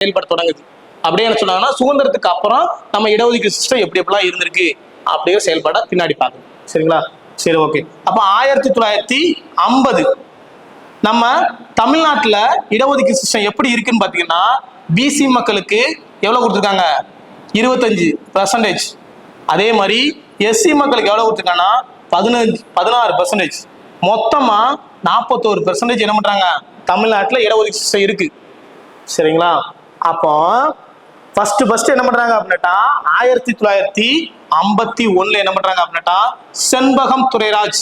செயல்பட தொடங்குது. அப்படியே என்ன சொன்னாங்கன்னா சுதந்திரத்துக்கு அப்புறம் நம்ம இடஒதுக்கீடு சிஸ்டம் எப்படி எப்படிலாம் இருந்திருக்கு அப்படிங்கிற செயல்பாட பின்னாடி பார்க்கணும். சரிங்களா? சரி, ஓகே. அப்ப 1950 நம்ம தமிழ்நாட்டுல இடஒதுக்கீடு சிஸ்டம் எப்படி இருக்குன்னு பாத்தீங்கன்னா, பிசி மக்களுக்கு எவ்வளவு கொடுத்துருக்காங்க? 25%. அதே மாதிரி எஸ்சி மக்களுக்கு எவ்வளவு கொடுத்துருக்காங்கன்னா 16%. மொத்தமா 41% என்ன பண்றாங்க தமிழ்நாட்டுல இடஒதுக்கீடு சிஸ்டம் இருக்கு. சரிங்களா? அப்போ ஃபர்ஸ்ட் என்ன பண்றாங்க அப்படின்னா 1951 என்ன பண்றாங்க அப்படின்னா செண்பகம் துரைராஜ்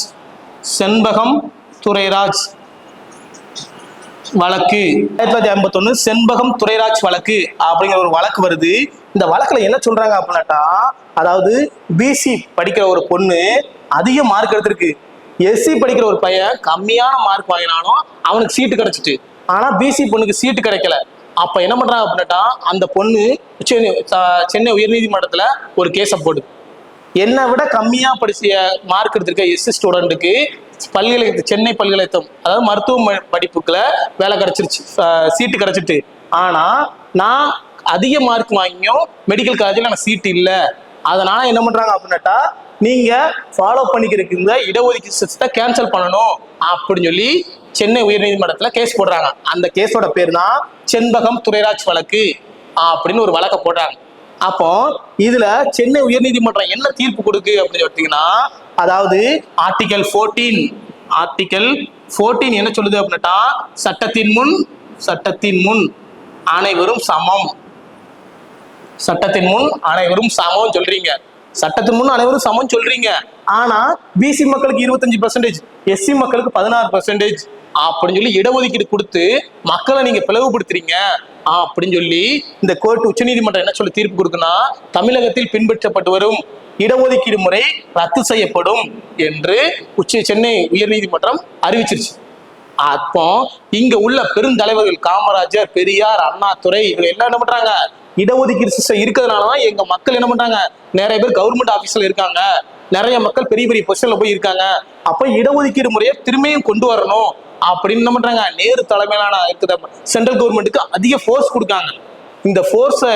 வழக்கு 1951 செண்பகம் துரைராஜ் வழக்கு அப்படிங்கிற ஒரு வழக்கு வருது. இந்த வழக்குல என்ன சொல்றாங்க அப்படின்னாட்டா, அதாவது பிசி படிக்கிற ஒரு பொண்ணு அதிக மார்க் எடுத்திருக்கு, எஸ்சி படிக்கிற ஒரு பையன் கம்மியான மார்க் வாங்கினாலும் அவனுக்கு சீட்டு கிடைச்சிட்டு, ஆனா பிசி பொண்ணுக்கு சீட்டு கிடைக்கல. அப்ப என்ன பண்றாங்க அப்படின்னாட்டா அந்த பொண்ணு சென்னை உயர்நீதிமன்றத்துல ஒரு கேஸை போடு, என்னை விட கம்மியா படிச்ச மார்க் எடுத்திருக்க எஸ்சி ஸ்டூடெண்ட்டுக்கு சென்னை பல்கலைக்கழகம் அதாவது மருத்துவ படிப்புக்குள்ள வேலை கிடைச்சிருச்சு, சீட்டு கிடைச்சிட்டு, ஆனா நான் அதிக மார்க் வாங்கியும் மெடிக்கல் காலேஜ்ல எனக்கு சீட்டு இல்லை, அதனால என்ன பண்றாங்க அப்படின்னாட்டா நீங்க ஃபாலோ பண்ணிக்கிறதுக்கு இந்த இடஒதுக்கீடு சிஸ்டத்தை கேன்சல் பண்ணணும் அப்படின்னு சொல்லி சென்னை உயர்நீதிமன்றத்துல கேஸ் போடுறாங்க. அந்த கேஸோட பேர் தான் செண்பகம் துரைராஜ் வழக்கு அப்படின்னு ஒரு வழக்கை போடுறாங்க. அப்போ இதுல சென்னை உயர்நீதிமன்றம் என்ன தீர்ப்பு கொடுக்கு அப்படின்னு பார்த்தீங்கன்னா, அதாவது ஆர்டிகல் 14 என்ன சொல்லுது அப்படின்னா, சட்டத்தின் முன் அனைவரும் சமம். சட்டத்தின் முன் அனைவரும் சமம் சொல்றீங்க, சட்டத்தின் முன் அனைவரும் சமம் சொல்றீங்க, ஆனா பிசி மக்களுக்கு 25%, எஸ்சி மக்களுக்கு 16% அப்படின்னு சொல்லி இடஒதுக்கீடு கொடுத்து மக்களை நீங்க பிளவுபடுத்துறீங்க அப்படின்னு சொல்லி இந்த கோர்ட் உச்சநீதிமன்றம் என்ன சொல்லி தீர்ப்பு கொடுக்குன்னா, தமிழகத்தில் பின்பற்றப்பட்டு வரும் இடஒதுக்கீடு முறை ரத்து செய்யப்படும் என்று சென்னை உயர்நீதிமன்றம் அறிவிச்சிருச்சு. அப்போ இங்க உள்ள பெருந்தலைவர்கள் காமராஜர், பெரியார், அண்ணாதுரை இவங்க எல்லாம் என்ன பண்றாங்க, இடஒதுக்கீடு சிஸ்டம் இருக்கிறதுனாலதான் எங்க மக்கள் என்ன பண்றாங்க, நிறைய பேர் கவர்மெண்ட் ஆபீஸ்ல இருக்காங்க, நிறைய மக்கள் பெரிய பெரிய பொசிஷன்ல போய் இருக்காங்க, அப்ப இடஒதுக்கீடு முறையை திரும்பியும் கொண்டு வரணும் அப்படின்னு என்ன பண்றாங்க, நேரு தலைமையிலான சென்ட்ரல் கவர்மெண்ட்டுக்கு அதிக ஃபோர்ஸ் கொடுக்காங்க. இந்த ஃபோர்ஸை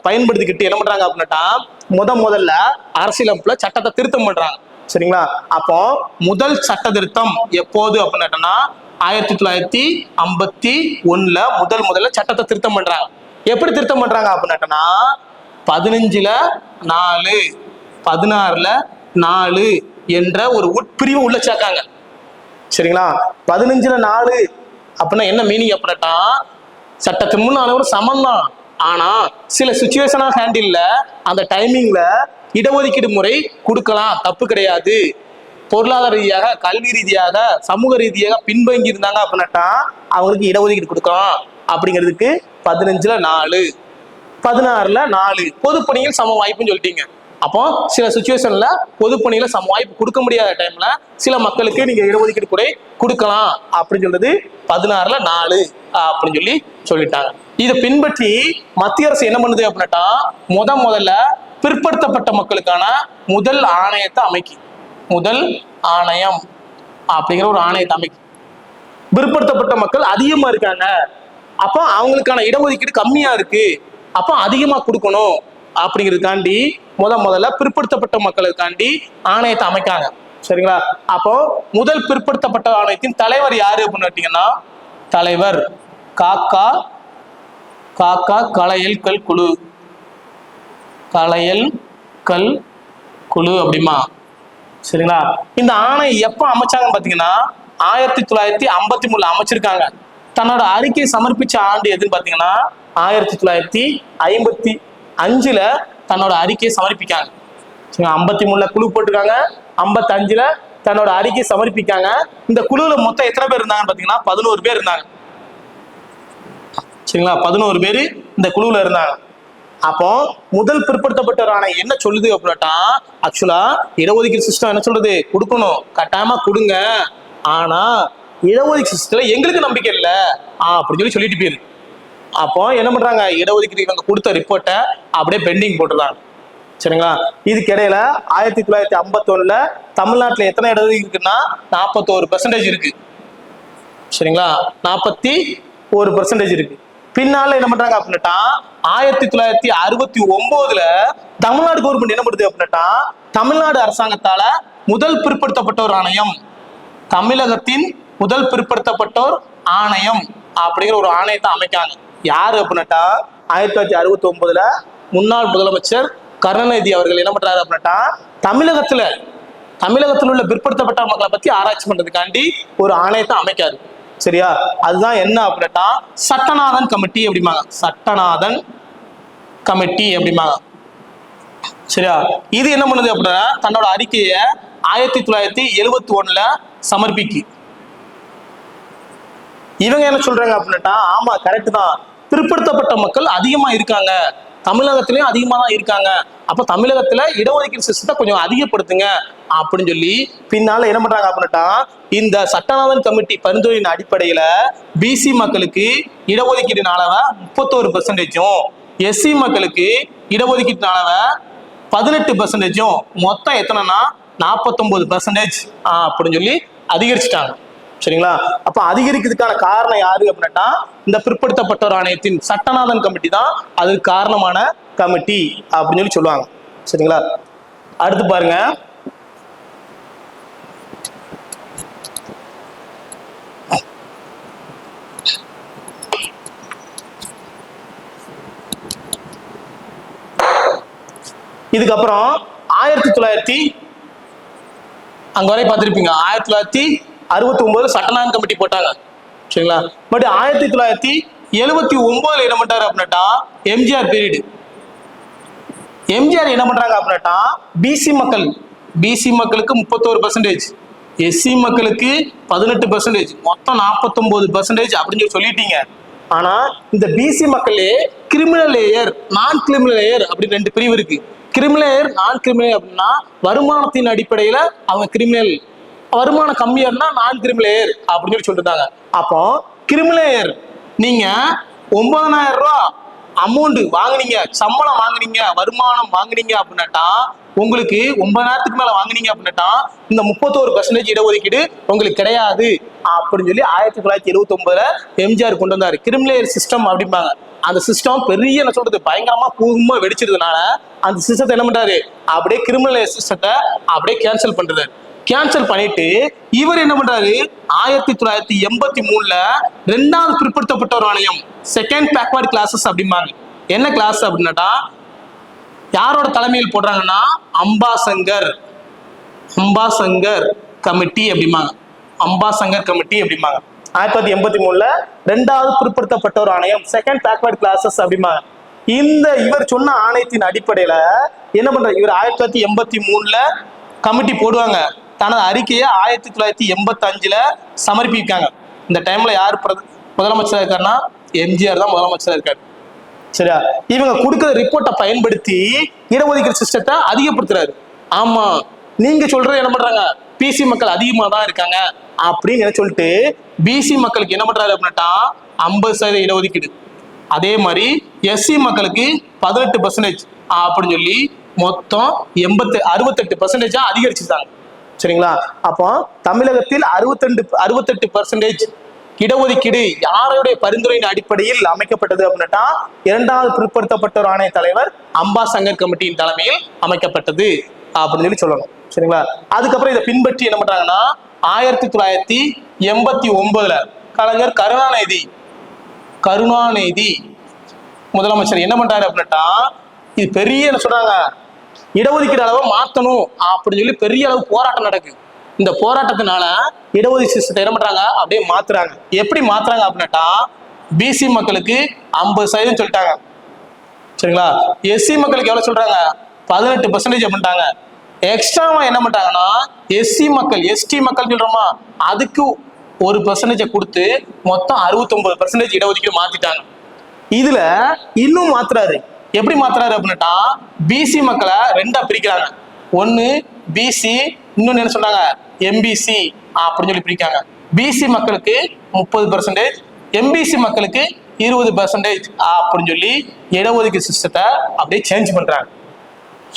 பயன்படுத்திக்கிட்டு என்ன பண்றாங்க அப்படின்னா முதல்ல அரசியலமைப்புல சட்டத்தை திருத்தம் பண்றாங்க. சரிங்களா? அப்போ முதல் சட்ட திருத்தம் எப்போது அப்படின்னா 1951 முதல்ல சட்டத்தை திருத்தம் பண்றாங்க. எப்படி திருத்தம் பண்றாங்க அப்படின்னா 15/4 16/4 என்ற ஒரு உட்பிரிவு உள்ள சேர்க்காங்க. சரிங்களா? 15/4 அப்படின்னா என்ன மீனிங் அப்படின்னா, சட்டத்தின் முன் அனைவரும் சமம் தான், ஆனா சில சுச்சுவேஷனா ஹேண்டில்ல அந்த டைமிங்ல இடஒதுக்கீடு முறை கொடுக்கலாம், தப்பு கிடையாது, பொருளாதார ரீதியாக, கல்வி ரீதியாக, சமூக ரீதியாக பின்தங்கி இருந்தாங்க அப்படின்னாட்டா அவங்களுக்கு இடஒதுக்கீடு கொடுக்கலாம் அப்படிங்கிறதுக்கு 15/4 16/4 பொதுப்பணியில் சம வாய்ப்புன்னு சொல்லிட்டீங்க. அப்போ சில சுச்சுவேஷன்ல பொதுப்பணியில சம வாய்ப்பு கொடுக்க முடியாத டைம்ல சில மக்களுக்கு நீங்க இடஒதுக்கீடு கூட கொடுக்கலாம் அப்படின்னு சொல்றது 16/4 அப்படின்னு சொல்லி சொல்லிட்டாங்க. இதை பின்பற்றி மத்திய அரசு என்ன பண்ணுது அப்படின்னா முதல்ல பிற்படுத்தப்பட்ட மக்களுக்கான முதல் ஆணையத்தை முதல் ஆணையம் அப்படிங்கிற ஒரு ஆணையத்தை பிற்படுத்தப்பட்ட மக்கள் அதிகமா இருக்காங்க, அப்போ அவங்களுக்கான இடஒதுக்கீடு கம்மியா இருக்கு, அப்போ அதிகமா கொடுக்கணும் அப்படிங்கிறதுக்காண்டி முதல்ல பிற்படுத்தப்பட்ட மக்களுக்காண்டி ஆணையத்தை அமைக்காங்க. சரிங்களா? அப்போ முதல் பிற்படுத்தப்பட்ட ஆணையத்தின் தலைவர் யாரு அப்படின்னு கேட்டீங்கன்னா, தலைவர் காக்கா களையல் கல் குழு அப்படிமா. சரிங்களா? இந்த ஆணையம் எப்ப அமைச்சாங்கன்னு பாத்தீங்கன்னா 1953 அமைச்சிருக்காங்க. தன்னோட அறிக்கை சமர்ப்பிச்ச ஆண்டு எதுன்னு பாத்தீங்கன்னா 1955 தன்னோட அறிக்கையை சமர்ப்பிக்காங்க. 53 குழு போட்டிருக்காங்க, 55 தன்னோட அறிக்கை சமர்ப்பிக்காங்க. இந்த குழுல மொத்தம் எத்தனை பேர் இருந்தாங்கன்னு பாத்தீங்கன்னா 11 பேர் இருந்தாங்க. சரிங்களா? 11 பேர் இந்த குழுல இருந்தாங்க. அப்போ முதல் பிற்படுத்தப்பட்டவரான என்ன சொல்லுது அப்படின்னா, ஆக்சுவலா இடஒதுக்கீடு சிஸ்டம் என்ன சொல்றது, கொடுக்கணும், கட்டாயமா கொடுங்க, ஆனா இடஒதுக்கீடு சிஸ்டத்துல எங்களுக்கு நம்பிக்கை இல்லை அப்படின்னு சொல்லிட்டு போயிரு. அப்போ என்ன பண்றாங்க, இடஒதுக்கீடு இவங்க கொடுத்த ரிப்போர்ட்டை அப்படியே பெண்டிங் போட்டுருந்தாங்க. சரிங்களா? இதுக்கு இடையில 1951 தமிழ்நாட்டுல எத்தனை இடஒதுக்கீடு இருக்குன்னா 41% இருக்கு. சரிங்களா? 41% இருக்கு. பின்னால என்ன பண்றாங்க அப்படின்னா 1969 தமிழ்நாடு கவர்மெண்ட் என்ன பண்ணுது அப்படின்னா தமிழ்நாடு அரசாங்கத்தால முதல் பிற்படுத்தப்பட்டோர் ஆணையம், தமிழகத்தின் முதல் பிற்படுத்தப்பட்டோர் ஆணையம் அப்படிங்கிற ஒரு ஆணையத்தை அமைக்காங்க. யாரு அப்படின்னா 1969 முன்னாள் முதலமைச்சர் கருணாநிதி அவர்கள் என்ன பண்றாரு அப்படின்னா தமிழகத்தில் உள்ள பிற்படுத்தப்பட்ட மக்களை பத்தி ஆராய்ச்சி பண்றதுக்காண்டி ஒரு ஆணையத்தை அமைக்காரு. சரியா? அதுதான் என்ன அப்படின்னா சட்டநாதன் கமிட்டி அப்படிம்பாங்க. சட்டநாதன் கமிட்டி அப்படிம்பாங்க. சரியா? இது என்ன பண்ணுது அப்படின்னா தன்னோட அறிக்கையை 1971 சமர்ப்பிக்கு. இவங்க என்ன சொல்றாங்க அப்படின்னா ஆமா கரெக்ட் தான், பிற்படுத்தப்பட்ட மக்கள் அதிகமா இருக்காங்க, தமிழகத்திலயும் அதிகமா தான் இருக்காங்க, அப்ப தமிழகத்துல இடஒதுக்கீடு சிஸ்டத்தை கொஞ்சம் அதிகப்படுத்துங்க அப்படின்னு சொல்லி பின்னால என்ன பண்றாங்க அப்படின்னா இந்த சட்டநாதன் கமிட்டி பரிந்துரையின் அடிப்படையில பிசி மக்களுக்கு இடஒதுக்கீடு அளவை 31%, எஸ்சி மக்களுக்கு இடஒதுக்கீட்டு அளவை 18%, மொத்தம் எத்தனைன்னா 49% அப்படின்னு சொல்லி அதிகரிச்சுட்டாங்க. சரிங்களா? அப்ப அதிகரிக்கிறதுக்கான காரணம் யாரு அப்படின்னா இந்த பிற்படுத்தப்பட்டோர் ஆணையத்தின் சட்டநாதன் கமிட்டி தான் அதுக்கு காரணமான கமிட்டி அப்படின்னு சொல்லி சொல்லுவாங்க. சரிங்களா? அடுத்து பாருங்க, இதுக்கப்புறம் 1900 அங்க வரை பார்த்திருப்பீங்க. 1969 சட்டநாதன் கமிட்டி போட்டாங்க. சரிங்களா? பட் 1979 என்ன பண்றாரு அப்படின்னா எம்ஜிஆர் பீரியட். எம்ஜிஆர் என்ன பண்றாங்க அப்படின்னா பிசி மக்களுக்கு 31%, எஸ்சி மக்களுக்கு 18%, மொத்தம் 49% அப்படின்னு சொல்லிட்டீங்க. ஆனா இந்த பிசி மக்களே கிரிமினல் லேயர், நான் கிரிமினல் லேயர் அப்படி 2 பிரிவு இருக்கு. கிரிமினல் லேயர், நான் கிரிமினல் அப்படின்னா வருமானத்தின் அடிப்படையில அவங்க கிரிமினல், வருமானம் கம்மியா இருந்தா நான் கிரிமினல் லேயர் அப்படின்னு சொல்லிட்டாங்க. அப்போ கிரிமினல் லேயர் நீங்க 9,000 ரூபாய் அமௌண்ட் வாங்குனீங்க, சம்பளம் வாங்குனீங்க, வருமானம் வாங்குனீங்க அப்படின்னாட்டா உங்களுக்கு 9,000க்கு மேல வாங்குனீங்க அப்படின்னாட்டா இந்த 31% இடஒதுக்கீடு உங்களுக்கு கிடையாது அப்படின்னு சொல்லி 1979 எம்ஜிஆர் கொண்டு வந்தாரு. கிரிமினல் சிஸ்டம் அப்படிம்பாங்க. அந்த சிஸ்டம் பெரிய என்ன சொல்றது பயங்கரமா பூர்வமா வெடிச்சிருந்தனால அந்த சிஸ்டத்தை என்ன பண்றாரு அப்படியே கிரிமினல் சிஸ்டத்தை அப்படியே கேன்சல் பண்றாரு. கேன்சல் பண்ணிட்டு இவர் என்ன பண்றாரு 1983 2வது பிற்படுத்தப்பட்டோர் ஆணையம், செகண்ட் பேக்வர்ட் கிளாஸஸ் அப்படிம்பாங்க. என்ன கிளாஸ் அப்படின்னாட்டா யாரோட தலைமையில் போடுறாங்கன்னா அம்பாசங்கர் கமிட்டி அப்படிம்பாங்க. அம்பாசங்கர் கமிட்டி அப்படிம்பாங்க. 1983 2வது பிற்படுத்தப்பட்டோர் ஆணையம், செகண்ட் பேக்வர்ட் கிளாஸஸ் அப்படிம்பாங்க. இவர் சொன்ன ஆணையத்தின் அடிப்படையில என்ன பண்றாரு இவர் 1983 கமிட்டி போடுவாங்க. தனது அறிக்கையை 1985 சமர்ப்பிக்காங்க. இந்த டைம்ல யார் முதலமைச்சராக இருக்காருன்னா எம்ஜிஆர் தான் முதலமைச்சராக இருக்காரு. சரியா? இவங்க கொடுக்கிற ரிப்போர்ட்டை பயன்படுத்தி இடஒதுக்கீடு சிஸ்டத்தை அதிகப்படுத்துறாரு. ஆமா நீங்க சொல்றது என்ன பண்றாங்க பிசி மக்கள் அதிகமா தான் இருக்காங்க அப்படின்னு சொல்லிட்டு பிசி மக்களுக்கு என்ன பண்றாரு அப்படின்னா 50% இடஒதுக்கீடு, அதே மாதிரி எஸ்சி மக்களுக்கு 18% அப்படின்னு சொல்லி மொத்தம் 68% அதிகரிச்சுட்டாங்க. சரிங்களா? அப்போ தமிழகத்தில் 68% இடஒதுக்கீடு யாருடைய பரிந்துரையின் அடிப்படையில் அமைக்கப்பட்டது அப்படின்னா 2வது பிற்படுத்தப்பட்டோர் ஆணைய தலைவர் அம்பாசங்கர் கமிட்டியின் தலைமையில் அமைக்கப்பட்டது அப்படின்னு சொல்லி சொல்லணும். சரிங்களா? அதுக்கப்புறம் இதை பின்பற்றி என்ன பண்றாங்கன்னா 1989 கலைஞர் கருணாநிதி முதலமைச்சர் என்ன பண்றாரு அப்படின்னா இது பெரிய என்ன சொல்றாங்க இடஒதுக்கீடு அளவை மாத்தணும் அப்படின்னு சொல்லி பெரிய அளவு போராட்டம் நடக்கு. இந்த போராட்டத்தினால இடஒதுக்கீடு சிஸ்டத்தை என்ன பண்றாங்க அப்படியே மாத்துறாங்க. எப்படி மாத்துறாங்க அப்படின்னா பிசி மக்களுக்கு 50% சொல்லிட்டாங்க. சரிங்களா? எஸ்சி மக்களுக்கு எவ்வளவு சொல்றாங்க 18% அப்படின்ட்டாங்க. எக்ஸ்ட்ராவா என்ன பண்றாங்கன்னா எஸ்டி மக்கள் சொல்றோமா அதுக்கு 1% கொடுத்து மொத்தம் 69% இடஒதுக்கீடு மாத்திட்டாங்க. இதுல இன்னும் மாத்துறாரு. எப்படி மாத்துறாரு அப்படின்னா பிசி மக்களை 2ஆ பிரிக்கிறாங்க. ஒன்னு பிசி, இன்னொன்னு என்ன சொன்னாங்க எம்பிசி அப்படின்னு சொல்லி பிரிக்காங்க. பிசி மக்களுக்கு 30%, எம்பிசி மக்களுக்கு 20% அப்படின்னு சொல்லி இடஒதுக்கீடு சிஸ்டத்தை அப்படியே சேஞ்ச் பண்றாங்க.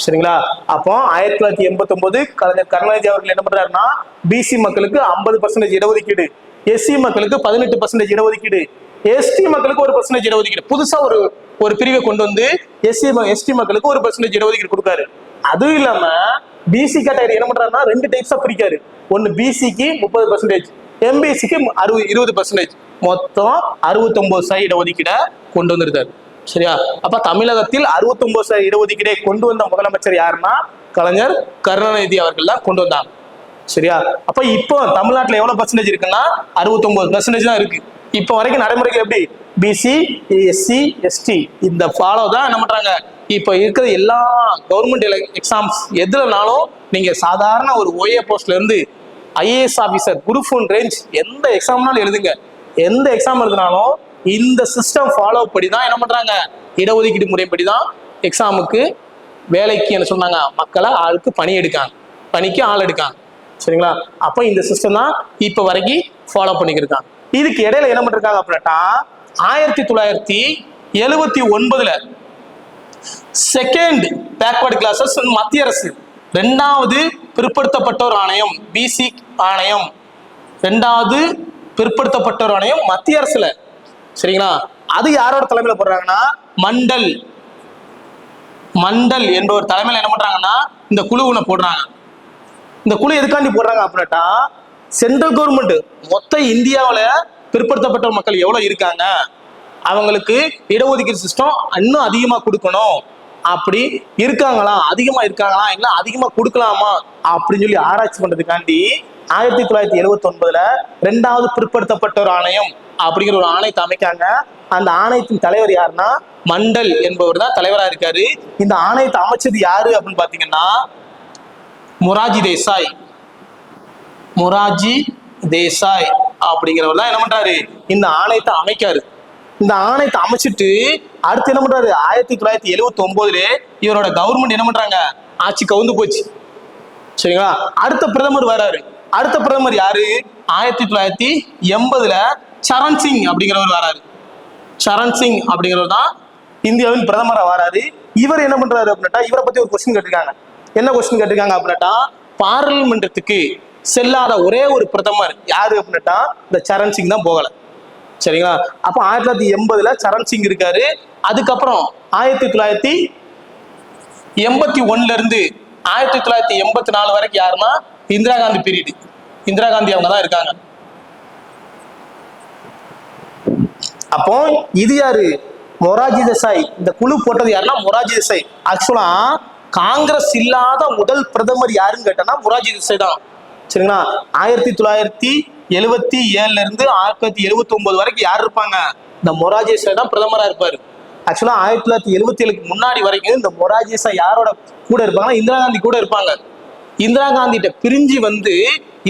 சரிங்களா? அப்போ 1989 கலைஞர் கருணாநிதி அவர்கள் என்ன பண்றாருன்னா பிசி மக்களுக்கு 50% இடஒதுக்கீடு, எஸ்சி மக்களுக்கு 18% இடஒதுக்கீடு, எஸ்டி மக்களுக்கு 1% இடஒதுக்கீடு, புதுசா ஒரு பிரிவை கொண்டு வந்து எஸ்டி மக்களுக்கு 1% இடஒதுக்கீடு கொடுக்காரு. அதுவும் இல்லாம பிசி கேட்டகரி என்ன பண்றாருன்னா 2 டைப்ஸா பிரிக்காரு. ஒன்னு பிசிக்கு 30%, எம்பிசிக்கு 20%, மொத்தம் 69% இடஒதுக்கீடை கொண்டு வந்திருக்காரு. சரியா? அப்ப தமிழகத்தில் 69% இடஒதுக்கீடை கொண்டு வந்த முதலமைச்சர் யாருன்னா கலைஞர் கருணாநிதி அவர்கள் தான் கொண்டு வந்தாங்க. சரியா? அப்ப இப்போ தமிழ்நாட்டுல எவ்வளவு பர்சன்டேஜ் இருக்குன்னா 69% தான் இருக்கு. இப்போ வரைக்கும் நடைமுறைகள் எப்படி? பிசி, எஸ்சி, எஸ்டி இந்த ஃபாலோ தான் என்ன பண்றாங்க. இப்போ இருக்கிற எல்லா கவர்மெண்ட் எக்ஸாம்ஸ் எதுலனாலும் நீங்க சாதாரண ஒரு ஓஏ போஸ்ட்ல இருந்து ஐஏஎஸ் ஆபீசர், குரூப் 1 ரேஞ்ச் எந்த எக்ஸாம்னாலும் எழுதுங்க. எந்த எக்ஸாம் எழுதினாலும் இந்த சிஸ்டம் ஃபாலோ படி தான் என்ன பண்றாங்க, இடஒதுக்கீடு முறைப்படி தான் எக்ஸாமுக்கு வேலைக்கு என்ன சொன்னாங்க, மக்களை ஆளுக்கு பணிக்கு ஆள் எடுக்காங்க. சரிங்களா? அப்ப இந்த சிஸ்டம் தான் இப்ப வரைக்கும் ஃபாலோ பண்ணிக்கிருக்காங்க. இதுக்கு இடையில என்ன பண்ணிருக்காங்க அப்படின்னா 1979 செகண்ட் பேக்வர்ட் கிளாஸஸ் மத்திய அரசு 2வது பிற்படுத்தப்பட்டோர் ஆணையம், பிசி ஆணையம், 2வது பிற்படுத்தப்பட்டோர் ஆணையம் மத்திய அரசுல. சரிங்களா? அது யாரோட தலைமையில போடுறாங்கன்னா மண்டல் என்ற ஒரு தலைமையில என்ன பண்றாங்கன்னா இந்த குழு ஒண்ணு போடுறாங்க. இந்த குழு எதுக்காண்டி போடுறாங்க அப்படின்னா சென்ட்ரல் கவர்மெண்ட் மொத்த இந்தியாவில பிற்படுத்தப்பட்ட மக்கள் எவ்வளவு இருக்காங்க, அவங்களுக்கு இடஒதுக்கீடு சிஸ்டம் இன்னும் அதிகமா கொடுக்கணும், அப்படி இருக்காங்களா, அதிகமா இருக்காங்களா, இல்ல அதிகமா கொடுக்கலாமா அப்படின்னு சொல்லி ஆராய்ச்சி பண்றதுக்காண்டி 1979 2வது பிற்படுத்தப்பட்டோர் ஆணையம் அப்படிங்கிற ஒரு ஆணையத்தை அமைக்காங்க. அந்த ஆணையத்தின் தலைவர் யாருன்னா மண்டல் என்பவர் தான் தலைவரா இருக்காரு. இந்த ஆணையத்தை அமைச்சது யாரு அப்படின்னு பாத்தீங்கன்னா மொராஜி தேசாய் அப்படிங்கிறவர் தான் என்ன பண்றாரு, இந்த ஆணையத்தை அமைக்காரு. இந்த ஆணையத்தை அமைச்சிட்டு அடுத்து என்ன பண்றாரு, 1979 இவரோட கவர்மெண்ட் என்ன பண்றாங்க, ஆட்சி கவுந்து போச்சு. சரிங்களா? அடுத்த பிரதமர் வராரு. அடுத்த பிரதமர் யாரு, 1980 சரண் சிங் அப்படிங்கிறவர் வராரு. சரண் சிங் அப்படிங்கிறவர் தான் இந்தியாவின் பிரதமரா வராரு. இவர் என்ன பண்றாரு அப்படின்னா, இவரை பத்தி ஒரு கொஸ்டின் கேட்டிருக்காங்க. என்ன கொஸ்டின் கேட்டிருக்காங்க அப்படின்னா, பார்லிமெண்டத்துக்கு செல்லாத ஒரே ஒரு பிரதமர் யாரு அப்படின்னா இந்த சரண் சிங் தான் போகல. சரிங்களா? அப்ப 1980 சரண் சிங் இருக்காரு. அதுக்கப்புறம் 1981 இருந்து 1984 வரைக்கும் யாருன்னா இந்திரா காந்தி பீரியட். இந்திரா காந்தி அவங்க தான் இருக்காங்க. அப்போ இது யாரு, மொராஜி தேசாய். இந்த குழு போட்டது யாருன்னா மொராஜி தேசாய். ஆக்சுவலா காங்கிரஸ் இல்லாத முதல் பிரதமர் யாருன்னு கேட்டா மொராஜி தேசாய் தான். சரிங்களா? 1977 இருந்து 1979 வரைக்கும் யார் இருப்பாங்க, இந்த மொராஜி தேசாய் தான் பிரதமரா இருப்பாரு. ஆக்சுவலா 1977க்கு முன்னாடி வரைக்கும் இந்த மொராஜி தேசாய் யாரோட கூட இருப்பாங்கன்னா இந்திரா காந்தி கூட இருப்பாங்க. இந்திரா காந்திட்ட பிரிஞ்சு வந்து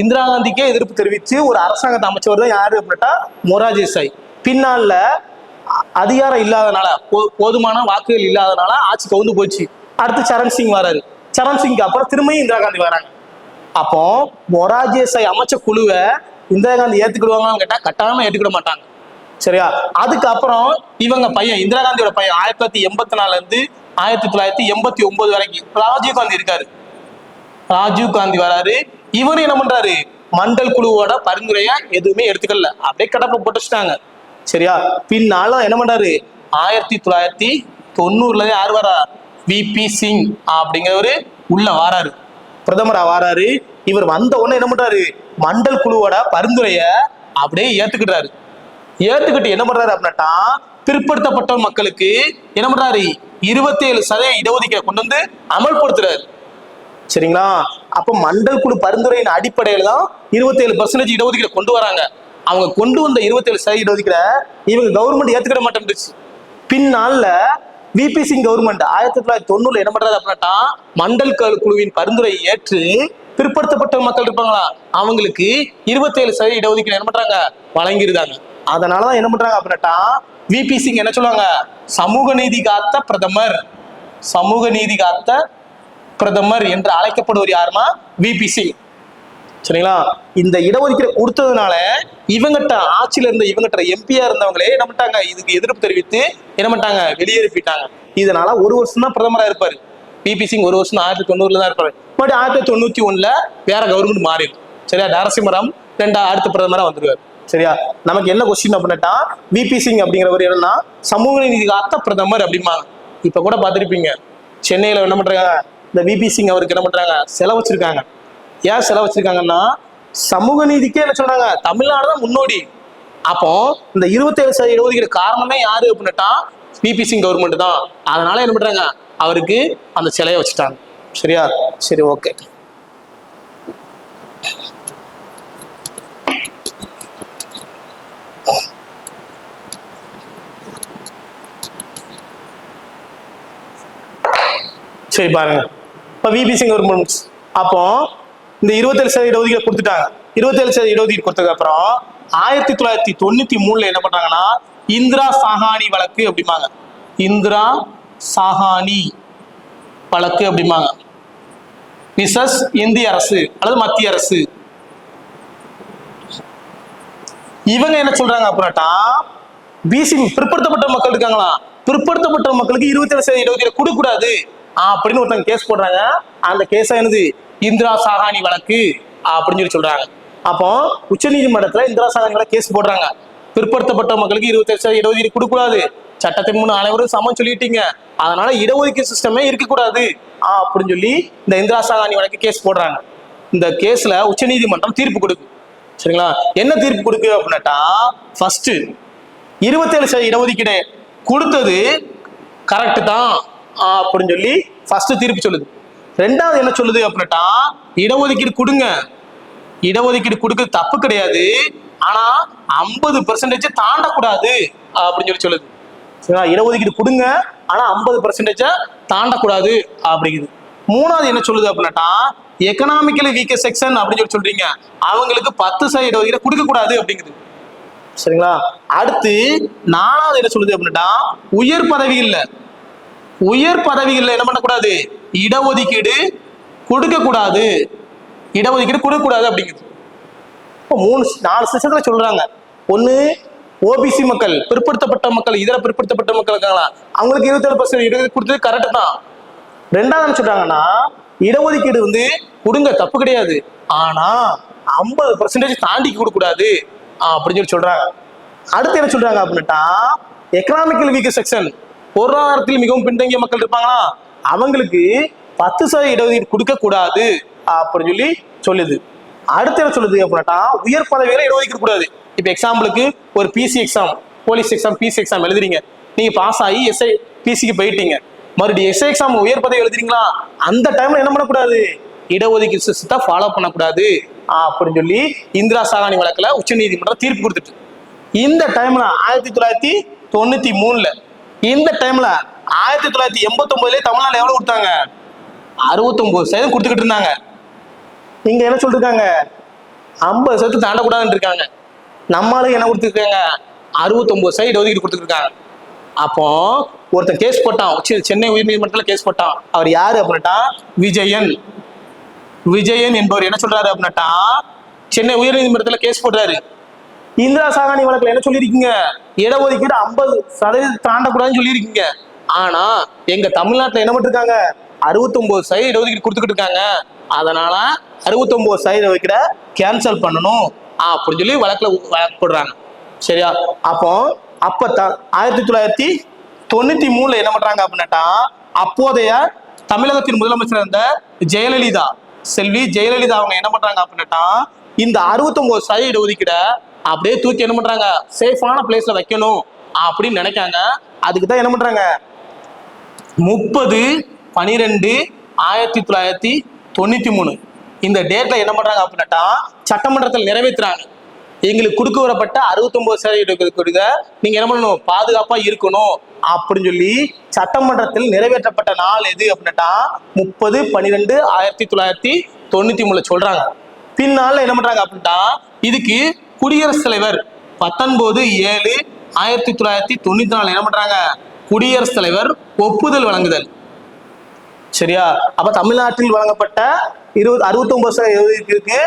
இந்திரா காந்திக்கே எதிர்ப்பு தெரிவிச்சு ஒரு அரசாங்கத்தை அமைச்சவர் தான் யாரு அப்படின்னா மொராஜி தேசாய். பின்னால அதிகாரம் இல்லாதனால, போதுமான வாக்குகள் இல்லாதனால ஆட்சி கவுந்து போச்சு. அடுத்து சரண் சிங் வராரு. சரண் சிங்க்கு அப்புறம் திரும்பியும் இந்திரா காந்தி வராங்க. அப்போ மொராஜி தேசாய் அமைச்ச குழுவை இந்திரா காந்தி ஏத்துக்கிடுவாங்கன்னு கேட்டா கட்டாயமா ஏற்றுக்கிட மாட்டாங்க. சரியா? அதுக்கப்புறம் இவங்க பையன், இந்திரா காந்தியோட பையன் 1984 இருந்து 1989 வரைக்கும் ராஜீவ் காந்தி இருக்காரு. ராஜீவ் காந்தி வராரு. இவரு என்ன பண்றாரு, மண்டல் குழுவோட பரிந்துரைய எதுவுமே எடுத்துக்கல, அப்படியே கடப்ப போட்டு வச்சுட்டாங்க. சரியா? பின்னால என்ன பண்றாரு, 1990 யார் வரா, விபி சிங் அப்படிங்கிறவரு உள்ள வாராரு, பிரதமரா வாராரு. இவர் வந்த உடனே என்ன பண்றாரு, மண்டல் குழுவோட பரிந்துரைய அப்படியே ஏத்துக்கிட்டு என்ன பண்றாரு அப்படின்னா பிற்படுத்தப்பட்ட மக்களுக்கு என்ன பண்றாரு 27% இடஒதுக்கீடு கொண்டு வந்து அமல்படுத்துறாரு. சரிங்களா? அப்ப மண்டல் குழு பரிந்துரையின் அடிப்படையில தான் 27% இடஒதுக்கீடு கொண்டு வராங்க. அவங்க கொண்டு வந்த 27% இடஒதுக்கீட இவங்க கவர்மெண்ட் ஏத்துக்கிட மாட்டேன்னுச்சு. பின்னால விபி சிங் கவர்மெண்ட் 1990 என்ன பண்றாரு அப்படின்னா மண்டல் குழுவின் பரிந்துரை ஏற்று பிற்படுத்தப்பட்ட மக்கள் இருப்பாங்களா அவங்களுக்கு 27% இடஒதுக்கீடு என்ன பண்றாங்க, வழங்கிருந்தாங்க. அதனாலதான் என்ன பண்றாங்க அப்படின்னா விபி சிங் என்ன சொல்லுவாங்க, சமூக நீதி காத்த பிரதமர் என்று அழைக்கப்படுவர் யாருன்னா விபி சிங். சரிங்களா? இந்த இடஒதுக்கீடு கொடுத்ததுனால இவங்கிட்ட ஆட்சியில இருந்த இவங்கிட்ட எம்பியா இருந்தவங்களே என்ன பண்ணிட்டாங்க, இதுக்கு எதிர்ப்பு தெரிவித்து என்ன பண்ணிட்டாங்க, வெளியேறிட்டாங்க. இதனால ஒரு வருஷம் தான் பிரதமரா இருப்பாரு விபி சிங். ஒரு வருஷம் 1990 தான் இருப்பாரு. மறுபடியும் 1991 வேற கவர்மெண்ட் மாறிடும். சரியா? நரசிம்மராவ் அடுத்த பிரதமரா வந்துருவாரு. சரியா? நமக்கு என்ன கொஸ்டின் அப்படின்னா, விபி சிங் அப்படிங்கிறவர் என்னன்னா சமூக நீதி காத்த பிரதமர் அப்படிம்பாங்க. இப்ப கூட பார்த்திருப்பீங்க, சென்னையில என்ன பண்றாங்க, இந்த விபி சிங் அவருக்கு என்ன பண்றாங்க, செலவு வச்சிருக்காங்க. ஏன் செலவு வச்சிருக்காங்கன்னா, சமூக நீதிக்கே என்ன சொல்றாங்க, தமிழ்நாடு தான் முன்னோடி. அப்போ இந்த 27% இடஒதுக்கீடு காரணமே யாரு அப்படின்னா விபி சிங் கவர்மெண்ட் தான். அதனால என்ன பண்றாங்க, அவருக்கு அந்த சிலையை வச்சுட்டாங்க. சரியா? சரி, ஓகே. சரி பாருங்க, இப்ப விபி சிங் கவர்மெண்ட் அப்போ இந்த 27% இடஒதுக்கீடு கொடுத்துட்டாங்க. 27% இடஒதுக்கீடு கொடுத்ததுக்கு அப்புறம் 1993 என்ன பண்றாங்கன்னா இந்திரா சாஹானி வழக்கு அப்படிம்பாங்க. இந்திரா சாஹானி வழக்கு அப்படிம்பாங்க. விசஸ் இந்திய அரசு அல்லது மத்திய அரசு. இவங்க என்ன சொல்றாங்க அப்படின்னா, பிசி பிற்படுத்தப்பட்ட மக்கள் இருக்காங்களா, பிற்படுத்தப்பட்ட மக்களுக்கு 27% இடஒதுக்கீடு கொடுக்க கூடாது அப்படின்னு ஒருத்தங்க கேஸ் போடுறாங்க. அந்த கேஸ் என்னது, இந்திரா சாஹானி வழக்கு அப்படின்னு சொல்லி சொல்றாங்க. அப்போ உச்ச நீதிமன்றத்துல இந்திரா சாஹானி வழக்கு கேஸ் போடுறாங்க. பிற்படுத்தப்பட்ட மக்களுக்கு 27% இடஒதுக்கீடு கொடுக்கூடாது, சட்டத்தின் முன் அனைவரும் சமம் சொல்லிட்டீங்க, அதனால இடஒதுக்கீடு சிஸ்டமே இருக்கக்கூடாது அப்படின்னு சொல்லி இந்த இந்திரா சாஹானி வழக்கு கேஸ் போடுறாங்க. இந்த கேஸ்ல உச்ச நீதிமன்றம் தீர்ப்பு கொடுக்கு. சரிங்களா? என்ன தீர்ப்பு கொடுக்கு அப்படின்னா, ஃபர்ஸ்ட் 27% இடஒதுக்கீடு கொடுத்தது கரெக்ட் தான் அப்படின்னு சொல்லி ஃபர்ஸ்ட் தீர்ப்பு சொல்லுது. ரெண்டாவது என்ன சொல்லுது அப்படின்னா, இடஒதுக்கீடு கொடுங்க, இடஒதுக்கீடு கொடுக்கிறது தப்பு கிடையாது, ஆனா 50% தாண்டக்கூடாது அப்படின்னு சொல்லி சொல்லுது. சரிங்களா? இடஒதுக்கீடு கொடுங்க, ஆனா 50% தாண்டக்கூடாது அப்படிங்குது. மூணாவது என்ன சொல்லுது அப்படின்னா, எக்கனாமிக்கலி வீக்கர் செக்ஷன் அப்படின்னு சொல்லி சொல்றீங்க, அவங்களுக்கு 10% இடஒதுக்கீடு கொடுக்க கூடாது அப்படிங்குது. சரிங்களா? அடுத்து நாலாவது என்ன சொல்லுது அப்படின்னா, உயர் பதவிகள்ல என்ன பண்ணக்கூடாது, இடஒதுக்கீடு கொடுக்க கூடாது, இடஒதுக்கீடு கொடுக்க கூடாது அப்படிங்குது. நாலு செக்ஷன்ல சொல்றாங்க. ஒண்ணு ஓபிசி மக்கள், பிற்படுத்தப்பட்ட மக்கள், இதர பிற்படுத்தப்பட்ட மக்கள் இருக்காங்களா, அவங்களுக்கு 27% இடஒதுக்கீடு கொடுத்தது கரெக்ட் தான். ரெண்டாவது என்ன சொல்றாங்கன்னா, இடஒதுக்கீடு கொடுங்க தப்பு கிடையாது, ஆனா 50% தாண்டி கொடுக்க கூடாது அப்படின்னு சொல்லி சொல்றாங்க. அடுத்து என்ன சொல்றாங்க அப்படின்னா, எக்கனாமிக்கல் வீக்கர் செக்ஷன், பொருளாதாரத்தில் மிகவும் பின்தங்கிய மக்கள் இருப்பாங்களா, அவங்களுக்கு 10% இடஒதுக்கீடு கொடுக்க கூடாது அப்படின்னு சொல்லி சொல்லுது. அடுத்து என்ன சொல்லுது அப்படின்னா, உயர் பதவிகளை இடஒதுக்கீடு கூடாது. இப்ப எக்ஸாம்பிளுக்கு ஒரு PC exam, police exam, PC exam எழுதுறீங்க, நீங்க பாஸ் ஆகி எஸ்ஐ பிசிக்கு போயிட்டீங்க, மறுபடியும் எஸ்ஐ எக்ஸாம் உயர் பதவி எழுதுறீங்களா, அந்த டைம்ல என்ன பண்ணக்கூடாது, இடஒதுக்கீடு சிஸ்டத்தை ஃபாலோ பண்ணக்கூடாது அப்படின்னு சொல்லி இந்திரா சாஹானி வழக்குல உச்ச நீதிமன்றம் தீர்ப்பு கொடுத்துட்டு, இந்த டைம்ல 1993 இந்த டைம்ல 1989 தமிழ்நாடு எவ்வளவு கொடுத்தாங்க, 69% கொடுத்துக்கிட்டு இருந்தாங்க. இங்க என்ன சொல்லிருக்காங்க, 50% தாண்டக்கூடாதுன்னு இருக்காங்க. நம்மளுக்கு என்ன கொடுத்துருக்காங்க, 69% இடஒதுக்கீடு கொடுத்துருக்காங்க. அப்போ ஒருத்தன் கேஸ் போட்டான், சென்னை உயர்நீதிமன்றத்தில் கேஸ் போட்டான். அவர் யாரு அப்படின்னா விஜயன் என்பவர் என்ன சொல்றாரு அப்படின்னா, சென்னை உயர்நீதிமன்றத்தில் கேஸ் போடுறாரு. இந்திரா சாஹானி வழக்குல என்ன சொல்லியிருக்கீங்க, இடஒதுக்கீடு 50% தாண்டக்கூடாதுன்னு சொல்லியிருக்கீங்க, ஆனா எங்க தமிழ்நாட்டில் என்ன பண்ணிருக்காங்க, 69% இடஒதுக்கீடு கொடுத்துக்கிட்டு இருக்காங்க, அதனால 69% இடஒதுக்கீட கேன்சல் பண்ணணும் அப்படின்னு சொல்லி வழக்கு போடுறாங்க. சரியா? அப்போ 1993 என்ன பண்றாங்க அப்படின்னா, அப்போதைய தமிழகத்தின் முதலமைச்சர் இருந்த ஜெயலலிதா, செல்வி ஜெயலலிதா அவங்க என்ன பண்றாங்க அப்படின்னா, இந்த 69% இடஒதுக்கீட அப்படியே தூக்கி என்ன பண்றாங்க, சேஃபான பிளேஸ்ல வைக்கணும் அப்படின்னு நினைக்காங்க. அதுக்கு தான் என்ன பண்றாங்க, 30/12/1993 இந்த டேட்ல என்ன பண்றாங்க அப்படின்னா, சட்டமன்றத்தில் நிறைவேற்றுறாங்க. எங்களுக்கு கொடுக்க வரப்பட்ட 69% நீங்க என்ன பண்ணணும், பாதுகாப்பா இருக்கணும் அப்படின்னு சொல்லி சட்டமன்றத்தில் நிறைவேற்றப்பட்ட நாள் எது அப்படின்னா 30/12/1993 சொல்றாங்க. பின்னால என்ன பண்றாங்க அப்படின்னா, இதுக்கு குடியரசுத் தலைவர் 19/7/1994 என்ன பண்றாங்க, குடியரசுத் தலைவர் ஒப்புதல் வழங்குதல். சரியா? அப்ப தமிழ்நாட்டில் வழங்கப்பட்ட 69%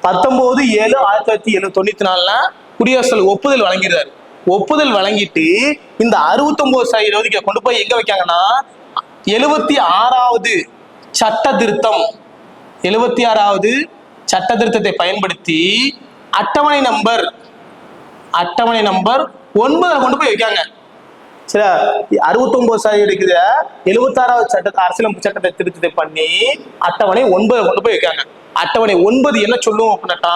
19/7/1994 குடியரசுத் ஒப்புதல் வழங்கிறார். ஒப்புதல் வழங்கிட்டு இந்த 69% இடஒதுக்கீடு கொண்டு போய் எங்க வைக்காங்கன்னா, 76வது சட்ட திருத்தம், 76வது சட்ட திருத்தத்தை பயன்படுத்தி அட்டவணை நம்பர் அட்டவணை நம்பர் 9 கொண்டு போய் வைக்காங்க. சரி, 69% இருக்குது. 76வது சட்டத்தை அரசியலமைப்பு சட்டத்தை திருத்தத்தை பண்ணி அட்டவணை 9 கொண்டு போய் வைக்காங்க. அட்டவணை 9 என்ன சொல்லும் அப்படின்னாட்டா,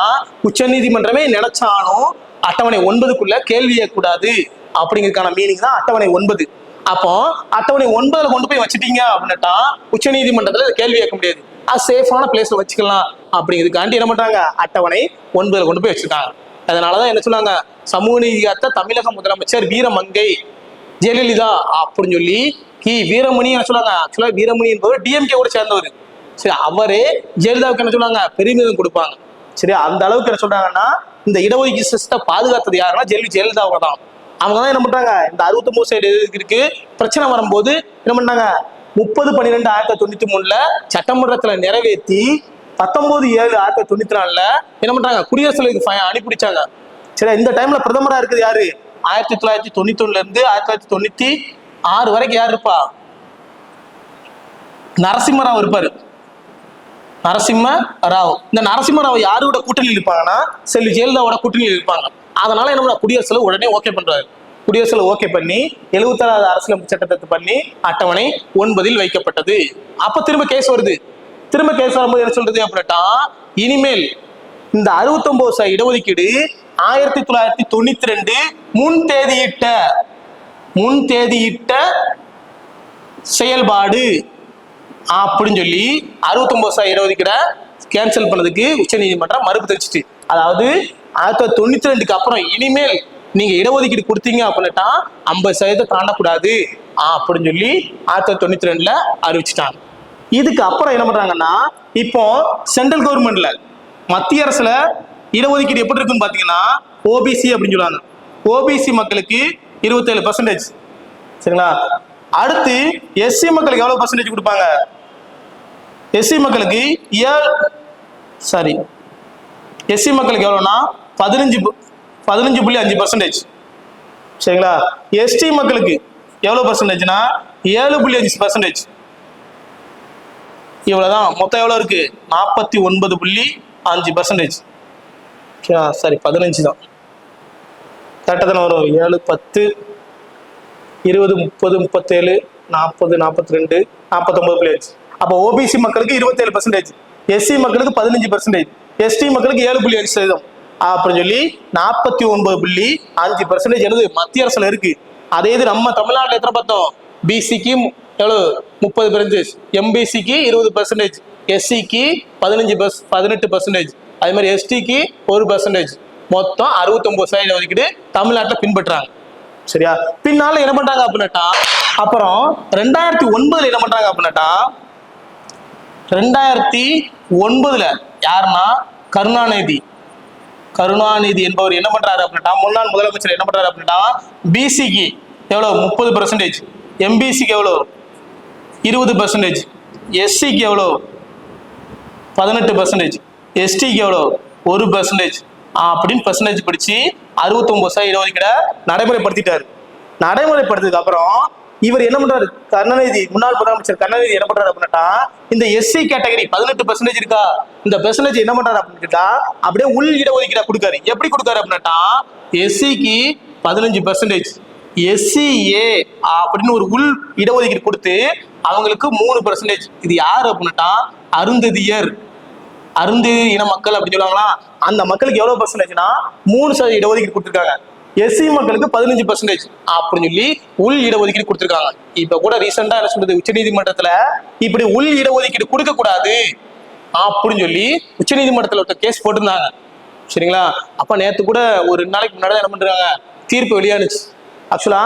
உச்ச நீதிமன்றமே நினைச்சாலும் அட்டவணை 9க்குள்ள கேள்வி கூடாது அப்படிங்கிறதுக்கான மீனிங் தான் அட்டவணை 9. அப்போ அட்டவணை 9 கொண்டு போய் வச்சுட்டீங்க அப்படின்னாட்டா உச்ச நீதிமன்றத்துல கேள்வி கேட்க முடியாது. அது சேஃபான பிளேஸ்ல வச்சுக்கலாம் அப்படிங்கிறதுக்காண்டி என்ன பண்றாங்க, அட்டவணை 9 கொண்டு போய் வச்சிருக்காங்க. அதனாலதான் என்ன சொன்னாங்க, சமூக நீதி காத்த தமிழக முதலமைச்சர் வீரமங்கை ஜெயலலிதா அப்படின்னு சொல்லி வீரமணி என்ன சொல்லுவாங்க. ஆக்சுவலா வீரமணி என்பவர் டிஎம்கே கூட சேர்ந்தவர். சரி, அவரே ஜெயலலிதாவுக்கு என்ன சொல்லுவாங்க, பெருமிதம் கொடுப்பாங்க. சரி, அந்த அளவுக்கு என்ன சொல்றாங்கன்னா, இந்த இடஒதுக்கீடு சிஸ்டத்தை பாதுகாத்தது யாருன்னா ஜெயலலிதாவை தான். அவங்க தான் என்ன பண்றாங்க, இந்த 69% இருக்கு பிரச்சனை வரும்போது என்ன பண்ணாங்க, 30/12/1993 சட்டமன்றத்துல நிறைவேற்றி 19/7/1994 என்ன பண்றாங்க, குடியரசுத் தலைவருக்கு அனுப்பிடிச்சாங்க. சரி, இந்த டைம்ல பிரதமரா இருக்குது யாரு, 1991 இருந்து 1996 வரைக்கும் யார் இருப்பா, நரசிம்மராவ் இருப்பாரு. நரசிம்ம ராவ். இந்த நரசிம்மராவ் யாரோட கூட்டணியில் இருப்பாங்கன்னா செல்வி ஜெயலலிதாவோட கூட்டணியில் இருப்பாங்க. அதனால என்ன குடியரசுல உடனே ஓகே பண்றாரு. குடியரசுல ஓகே பண்ணி 76வது அரசியலமைப்பு சட்டத்தை பண்ணி அட்டவணை 9 வைக்கப்பட்டது. அப்ப திரும்ப கேஸ் வருது. திரும்ப கேஸ் வரும்போது என்ன சொல்றது அப்படின்னா, இனிமேல் இந்த 69% இடஒதுக்கீடு 1992 முன்தேதியிட்ட செயல்பாடு அப்படின்னு சொல்லி 69% இடஒதுக்கீட கேன்சல் பண்ணதுக்கு உச்ச நீதிமன்றம் மறுப்பு தெரிவிச்சிட்டு, அதாவது 1992க்கு அப்புறம் இனிமேல் நீங்க இடஒதுக்கீடு கொடுத்தீங்க அப்படின்னா 50% தாண்டக்கூடாது அப்படின்னு சொல்லி 1992 அறிவிச்சிட்டாங்க. இதுக்கு அப்புறம் என்ன பண்றாங்கன்னா, இப்போ சென்ட்ரல் கவர்மெண்ட்ல மத்திய அரசுல இடஒதுக்கீடு எப்படி இருக்குன்னு பாத்தீங்கன்னா ஓபிசி அப்படின்னு சொல்லுவாங்க. ஓபிசி மக்களுக்கு 27%. சரிங்களா, அடுத்து எஸ்சி மக்களுக்கு எவ்வளவு பர்சன்டேஜ் கொடுப்பாங்க, எஸ்சி மக்களுக்கு எஸ்சி மக்களுக்கு எவ்வளவுனா 15.5%. சரிங்களா, எஸ்டி மக்களுக்கு எவ்வளவு பர்சன்டேஜ்னா 7.5%. இவ்வளவுதான். மொத்தம் எவ்வளவு இருக்கு, 49.5%. சரி, 15 தான் கரெக்டாக தானே வரும். 7, 10, 20, 30, 37, 40, 42, 49.5. அப்போ ஓபிசி மக்களுக்கு 27%, எஸ்சி மக்களுக்கு 15%, எஸ்டி மக்களுக்கு 7.5% அப்படின்னு சொல்லி 49.5% எழுது மத்திய அரசுல இருக்கு. அதே இது நம்ம தமிழ்நாட்டில் எத்தனை பார்த்தோம், பிசிக்கு எவ்வளவு 30%, எம்பிசிக்கு 20%, எஸ்சிக்கு 18%, அதே மாதிரி எஸ்டிக்கு 1%, மொத்தம் 69% ஒதுக்கீடு தமிழ்நாட்டில் பின்பற்றாங்க. சரியா, பின்னால என்ன பண்றாங்க அப்படின்னாட்டா, அப்புறம் 2009 என்ன பண்றாங்க அப்படின்னாட்டா, 2009 யாருன்னா கருணாநிதி என்பவர் என்ன பண்றாரு அப்படின்னா, முன்னாள் முதலமைச்சர் என்ன பண்றாரு அப்படின்னா, பிசிக்கு எவ்வளவு 30%, எம்பிசிக்கு எவ்வளவு 20%, எஸ்சிக்கு எவ்வளவு 18%, எஸ்டிக்கு எவ்வளவு 1% அப்படின்னு பெர்சன்டேஜ் பிடிச்சு 69% இடஒதுக்கீட நடைமுறைப்படுத்திட்டாரு. நடைமுறைப்படுத்ததுக்கு அப்புறம் இவர் என்ன பண்றாரு, முன்னாள் முதலமைச்சர் கருணாநிதி என்ன பண்றாரு அப்படின்னா, இந்த எஸ்சி கேட்டகரி 18% இருக்கா, இந்த பெர்சன்டேஜ் என்ன பண்றாரு அப்படின்னா அப்படியே உள் இடஒதுக்கீட கொடுக்காரு. எப்படி கொடுக்காரு அப்படின்னா, எஸ்சிக்கு 15%, எஸ்சிஏ அப்படின்னு ஒரு உள் இடஒதுக்கீடு கொடுத்து அவங்களுக்கு 3%. இது யாரு அப்படின்னா அருந்ததி இன மக்கள் அப்படின்னு சொல்லுவாங்களா, அந்த மக்களுக்கு எவ்வளவு பர்சன்டேஜ்னா 3% இடஒதுக்கீடு கொடுத்துருக்காங்க. எஸ்சி மக்களுக்கு 15% அப்படின்னு சொல்லி உள் இடஒதுக்கீடு கொடுத்துருக்காங்க. இப்ப கூட ரீசெண்டா என்ன சொல்றது, உச்ச நீதிமன்றத்துல இப்படி உள் இடஒதுக்கீடு கொடுக்க கூடாது அப்படின்னு சொல்லி உச்ச நீதிமன்றத்துல ஒரு கேஸ் போட்டிருந்தாங்க. சரிங்களா, அப்ப நேத்து கூட ஒரு 2 நாளைக்கு முன்னாடி என்ன பண்றாங்க, தீர்ப்பு வெளியானுச்சு. ஆக்சுவலா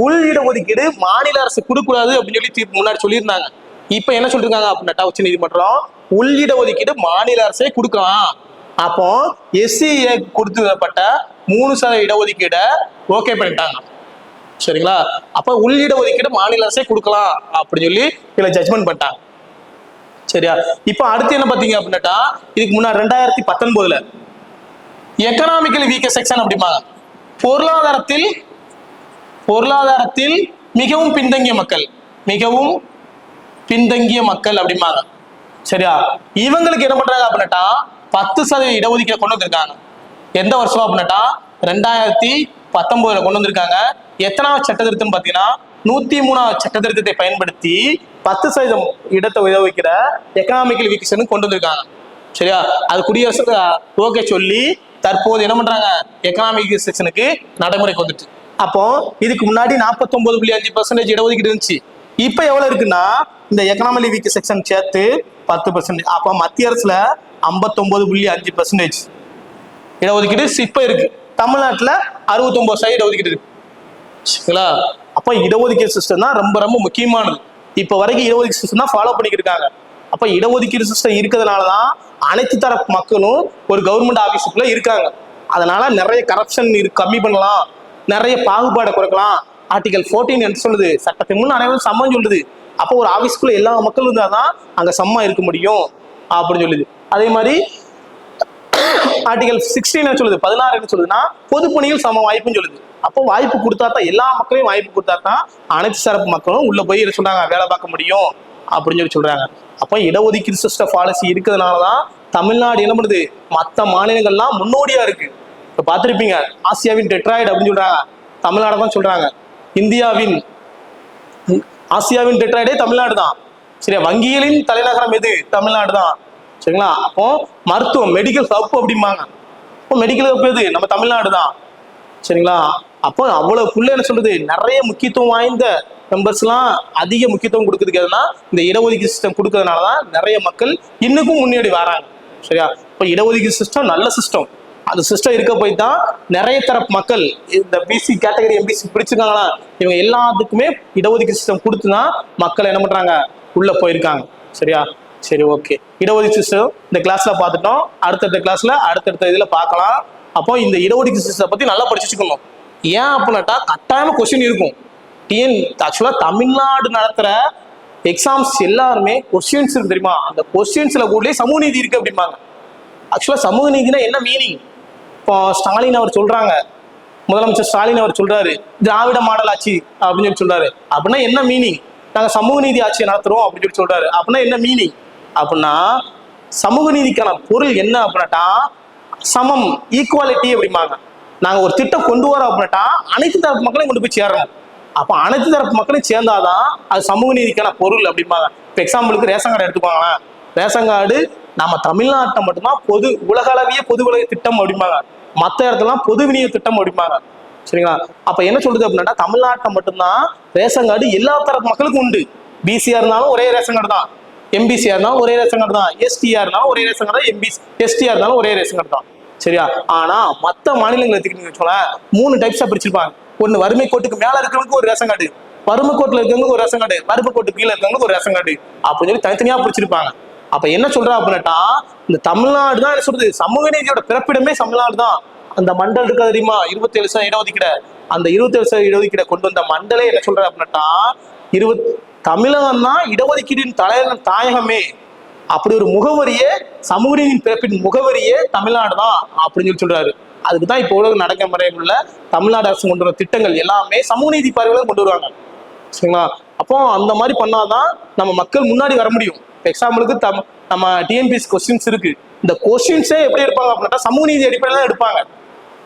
உள் இடஒதுக்கீடு மாநில அரசு கொடுக்கூடாது அப்படின்னு சொல்லி தீர்ப்பு முன்னாடி சொல்லியிருந்தாங்க. இப்ப என்ன சொல்லிருக்காங்க அப்படின்னா, உச்ச நீதிமன்றம் உள் இடஒதுக்கீடு மாநில அரசே கொடுக்கலாம். அப்போ எஸ்சிஏ கொடுத்துப்பட்ட 3% இடஒதுக்கீட ஓகே பண்ணிட்டாங்க. சரிங்களா, அப்ப உள் இடஒதுக்கீடு மாநில அரசே கொடுக்கலாம் அப்படின்னு சொல்லி இதுல ஜட்ஜ்மெண்ட் பண்ணிட்டாங்க. சரியா, இப்ப அடுத்து என்ன பாத்தீங்க அப்படின்னா, இதுக்கு முன்னாடி 2019 எக்கனாமிக்கலி வீக்கர் செக்ஷன் அப்படிம்பாங்க, பொருளாதாரத்தில் மிகவும் பின்தங்கிய மக்கள் அப்படிம்பாங்க. சரியா, இவங்களுக்கு என்ன பண்றாங்க அப்படின்னா 10% இடஒதுக்கீடு கொண்டு வந்திருக்காங்க. எந்த வருஷம் அப்படின்னா 2019 கொண்டு வந்திருக்காங்க. எத்தனாவது சட்ட திருத்தம் பார்த்தீங்கன்னா 103வது சட்ட திருத்தத்தை பயன்படுத்தி 10% இடத்தை உதவிக்கிற எக்கனாமிக்கல் வீக்ஷன் கொண்டு வந்திருக்காங்க. சரியா, அது குடியரசுக்கு ஓகே சொல்லி தற்போது என்ன பண்றாங்க, எக்கனாமிக் செக்ஷனுக்கு நடைமுறைக்கு வந்துட்டு. அப்போ இதுக்கு முன்னாடி 49.5% இடஒதுக்கீடு இருந்துச்சு. இப்ப எவ்வளவு இருக்குன்னா இந்த எக்கனாமிக் வீக் செக்ஷன் சேர்த்து 10%. அப்ப மத்திய அரசுல 59.5% இடஒதுக்கீடு இப்ப இருக்கு. தமிழ்நாட்டுல 69% இடஒதுக்கீடு இருக்கு. சரிங்களா, அப்ப இடஒதுக்கீடு சிஸ்டம் தான் ரொம்ப ரொம்ப முக்கியமானது. இப்ப வரைக்கும் இடஒதுக்கீடு சிஸ்டம் தான் ஃபாலோ பண்ணிக்கிட்டு இருக்காங்க. அப்ப இடஒதுக்கீடு சிஸ்டம் இருக்கிறதுனாலதான் அனைத்து தரப்பு மக்களும் ஒரு கவர்மெண்ட் ஆபீஸுக்குள்ள இருக்காங்க. அதனால நிறைய கரப்ஷன் கம்மி பண்ணலாம், நிறைய பாகுபாடை குறைக்கலாம். ஆர்டிகல் 14 என்ன சொல்லுது, சட்டத்தின் முன் அனைவரும் சம்மம் சொல்லுது. அப்போ ஒரு ஆபீஸ்க்குள்ள எல்லா மக்களும் இருந்தாதான் அங்க சம்மம் இருக்க முடியும் அப்படின்னு சொல்லுது. அதே மாதிரி ஆர்டிகல் 16 என்ன சொல்லுது, 16 என்ன சொல்லுதுன்னா பொதுப்பணியில் சம வாய்ப்புன்னு சொல்லுது. அப்போ வாய்ப்பு கொடுத்தா தான், எல்லா மக்களையும் வாய்ப்பு கொடுத்தா தான் அனைத்து தரப்பு மக்களும் உள்ள போய் என்ன சொல்றாங்க, வேலை பார்க்க முடியும் அப்படின்னு சொல்றாங்க. அப்போ இடஒதுக்கீடு சிஸ்டம் பாலிசி இருக்கிறதுனாலதான் தமிழ்நாடு என்ன பண்ணுது, மற்ற மாநிலங்கள்லாம் முன்னோடியா இருக்கு. இப்ப பார்த்திருப்பீங்க, ஆசியாவின் டெட்ராய்டு அப்படின்னு சொல்றாங்க, தமிழ்நாடு தான் சொல்றாங்க. ஆசியாவின் டெட்ராய்டே தமிழ்நாடு தான். சரியா, வங்கிகளின் தலைநகரம் எது, தமிழ்நாடு தான். சரிங்களா, அப்போ மருத்துவம் மெடிக்கல் ஹப் அப்படிம்பாங்க. அப்போ மெடிக்கல் ஹப் எது, நம்ம தமிழ்நாடு தான். சரிங்களா, அப்போ அவ்வளவுக்குள்ள என்ன சொல்றது, நிறைய முக்கியத்துவம் வாய்ந்த மெம்பர்ஸ் எல்லாம் அதிக முக்கியத்துவம் கொடுக்குறதுக்கு எதுனா இந்த இடஒதுக்கீடு சிஸ்டம் கொடுக்கறதுனாலதான் நிறைய மக்கள் இன்னுக்கும் முன்னேறி வராங்க. சரியா, இப்போ இடஒதுக்கீடு சிஸ்டம் நல்ல சிஸ்டம். அந்த சிஸ்டம் இருக்க போய் தான் நிறைய தரப்பு மக்கள் இந்த பிசி கேட்டகரி எம்பிசி பிடிச்சிருக்காங்களா, இவங்க எல்லாத்துக்குமே இடஒதுக்கீடு சிஸ்டம் கொடுத்துதான் மக்கள் என்ன பண்றாங்க, உள்ள போயிருக்காங்க. சரியா, சரி, ஓகே. இடஒதுக்கீடு சிஸ்டம் இந்த கிளாஸ்ல பார்த்துட்டோம். அடுத்தடுத்த கிளாஸ்ல அடுத்தடுத்த இதுல பார்க்கலாம். அப்போ இந்த இடஒதுக்கீடு சிஸ்டம் பத்தி நல்லா படிச்சு வச்சுக்கணும். ஏன் அப்படின்னாட்டா கட்டாயமா கொஸ்டின் இருக்கும். ஆக்சுவலா தமிழ்நாடு நடத்துற எக்ஸாம்ஸ் எல்லாருமே கொஸ்டின்ஸ் இருக்கு தெரியுமா, அந்த கொஸ்டின்ஸ்ல கூட சமூக நீதி இருக்கு அப்படிம்பாங்க. ஆக்சுவலா சமூக நீதினா என்ன மீனிங், இப்போ ஸ்டாலின் அவர் சொல்றாங்க, முதலமைச்சர் ஸ்டாலின் அவர் சொல்றாரு திராவிட மாடல் ஆட்சி அப்படின்னு சொல்றாரு. அப்படின்னா என்ன மீனிங், நாங்க சமூக நீதி ஆட்சியை நடத்துறோம் அப்படின்னு சொல்றாரு. அப்படின்னா என்ன மீனிங் அப்படின்னா, சமூக நீதிக்கான பொருள் என்ன அப்படின்னாட்டா சமம், ஈக்குவாலிட்டி அப்படிம்பாங்க. நாங்க ஒரு திட்டம் கொண்டு வரோம் அப்படின்னாட்டா அனைத்து தரப்பு மக்களையும் கொண்டு போய் சேரணும். அப்ப அனைத்து தரப்பு மக்களையும் சேர்ந்தாதான் அது சமூக நீதிக்கான பொருள் அப்படிம்பாங்க. இப்போ எக்ஸாம்பிளுக்கு ரேஷன் கார்டு எடுத்துக்கோங்களேன். ரேஷன் கார்டு நம்ம தமிழ்நாட்டை மட்டும்தான் பொது உலகளவிய பொது விலை திட்டம் அப்படிம்பாங்க, மற்ற இடத்துலாம் பொது விநியோக திட்டம் அப்படிம்பாங்க. சரிங்களா, அப்ப என்ன சொல்றது அப்படின்னா தமிழ்நாட்டை மட்டும்தான் ரேஷன் கார்டு எல்லா தரப்பு மக்களுக்கும் உண்டு. பிசியா இருந்தாலும் ஒரே ரேஷன் கார்டு தான், எம்பிசியா இருந்தாலும் ஒரே ரேஷன் கார்டு தான், எஸ்டியா இருந்தாலும் ஒரே ரேஷன் கார்டு தான், எஸ்டியா இருந்தாலும் ஒரே ரேஷன் கார்டு தான். சரியா, ஆனா மற்ற மாநிலங்களை எடுத்துக்கிட்டீங்கன்னு வச்சுக்கோங்க, 3 டைப்ஸா பிரிச்சிருப்பாங்க. ஒண்ணு வறுமை கோட்டுக்கு மேல இருக்கிறவங்களுக்கு ஒரு ரேஷன் கார்டு, வறுமை கோட்டுல இருக்கவங்களுக்கு ஒரு ரேஷன் கார்டு, வறுமை கோட்டுக்கு கீழே இருக்கவங்களுக்கு ஒரு ரேஷன் கார்டு அப்படின்னு சொல்லி தனித்தனியா பிரிச்சிருப்பாங்க. அப்ப என்ன சொல்றா அப்படின்னாட்டா இந்த தமிழ்நாடு தான் என்ன சொல்றது, சமூக நீதியோட பிறப்பிடமே தமிழ்நாடு தான். அந்த மண்டல் இருக்கா தெரியுமா, 27% இடஒதுக்கீடு, அந்த 27% இடஒதுக்கீடை கொண்டு வந்த மண்டலே என்ன சொல்ற அப்படின்னாட்டா தமிழகம் தான் இடஒதுக்கீடின் தாயகமே. அப்படி ஒரு முகவரியே, சமூக நீதியின் பிறப்பின் முகவரியே தமிழ்நாடு தான் அப்படின்னு சொல்லி சொல்றாரு. அதுக்குதான் இப்போ உலக நடைமுறையில் உள்ள தமிழ்நாடு அரசு கொண்டு வர திட்டங்கள் எல்லாமே சமூக நீதி பார்வையில கொண்டு வருவாங்க. சரிங்களா, அப்போ அந்த மாதிரி பண்ணாதான் நம்ம மக்கள் முன்னாடி வர முடியும். எக்ஸாம்பிளுக்கு நம்ம டிஎன்பிஎஸ்சி கொஸ்டின்ஸ் இருக்கு, இந்த கொஸ்டின்ஸே எப்படி எடுப்பாங்க அப்படின்னா சமூக நீதி அடிப்படையில தான் எடுப்பாங்க.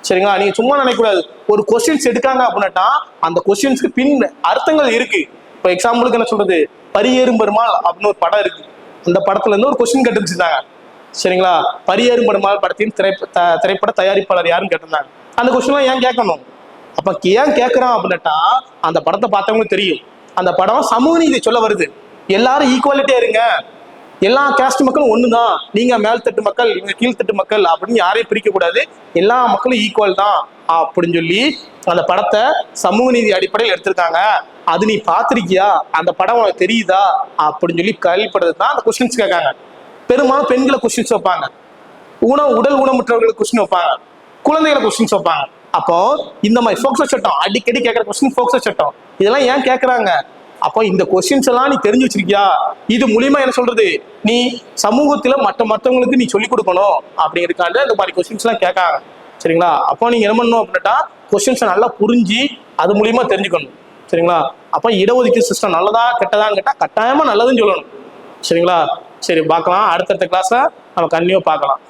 சரிங்களா, நீங்க சும்மா நினைக்கக்கூடாது. ஒரு கொஸ்டின்ஸ் எடுக்காங்க அப்படின்னா அந்த கொஸ்டின்ஸ்க்கு பின் அர்த்தங்கள் இருக்கு. இப்போ எக்ஸாம்பிளுக்கு என்ன சொல்றது, பரியேறும் பெருமாள் அப்படின்னு ஒரு படம் இருக்கு, அந்த படத்துல இருந்து ஒரு கொஸ்டின் கேட்டுருந்தாங்க. சரிங்களா, பரியேறும் பெருமாள் படத்தின் திரைப்பட தயாரிப்பாளர் யாருன்னு கேட்டிருந்தாங்க. அந்த கொஸ்டின்லாம் ஏன் கேட்கணும், அப்ப ஏன் கேட்கறான் அப்படின்னாட்டா அந்த படத்தை பார்த்தவங்களுக்கு தெரியும், அந்த படம் சமூக நீதி சொல்ல வருது. எல்லாரும் ஈக்குவாலிட்டியா இருங்க, எல்லா கேஸ்ட் மக்களும் ஒண்ணுதான், நீங்க மேல்தட்டு மக்கள் இவங்க கீழ்த்தட்டு மக்கள் அப்படின்னு யாரையும் பிரிக்க கூடாது, எல்லா மக்களும் ஈக்குவல் தான் அப்படின்னு சொல்லி அந்த படத்தை சமூக நீதி அடிப்படையில் எடுத்திருக்காங்க. அது நீ பாத்திருக்கியா, அந்த படம் உனக்கு தெரியுதா அப்படின்னு சொல்லி கேள்விப்படுறது தான் அந்த கொஸ்டின்ஸ் கேட்காங்க. பெரும்பாலும் பெண்களை கொஸ்டின்ஸ் வைப்பாங்க, உடல் ஊனமுற்றவர்களுக்கு கொஸ்டின் வைப்பாங்க, குழந்தைகளை கொஸ்டின்ஸ் வைப்பாங்க. அப்போ இந்த மாதிரி போக்சோ சட்டம் அடிக்கடி கேட்கற கொஸ்டின் போக்சோ சட்டம் இதெல்லாம் ஏன் கேட்கறாங்க, அப்போ இந்த கொஸ்டின்ஸ் எல்லாம் நீ தெரிஞ்சு வச்சிருக்கியா, இது மூலியமா என்ன சொல்றது, நீ சமூகத்துல மற்றவங்களுக்கு நீ சொல்லிக் கொடுக்கணும் அப்படிங்கிறதுக்காக இந்த மாதிரி கொஸ்டின்ஸ் எல்லாம் கேட்காங்க. சரிங்களா, அப்போ நீங்க என்ன பண்ணணும் அப்படின்னா கொஸ்டின்ஸை நல்லா புரிஞ்சு அது மூலியமா தெரிஞ்சுக்கணும். சரிங்களா, அப்போ இடஒதுக்கீடு சிஸ்டம் நல்லதா கெட்டதான்னு கேட்டா கட்டாயமா நல்லதுன்னு சொல்லணும். சரிங்களா, சரி பார்க்கலாம், அடுத்தடுத்த கிளாஸ்ல நம்ம கண்டினியூ பார்க்கலாம். சரி.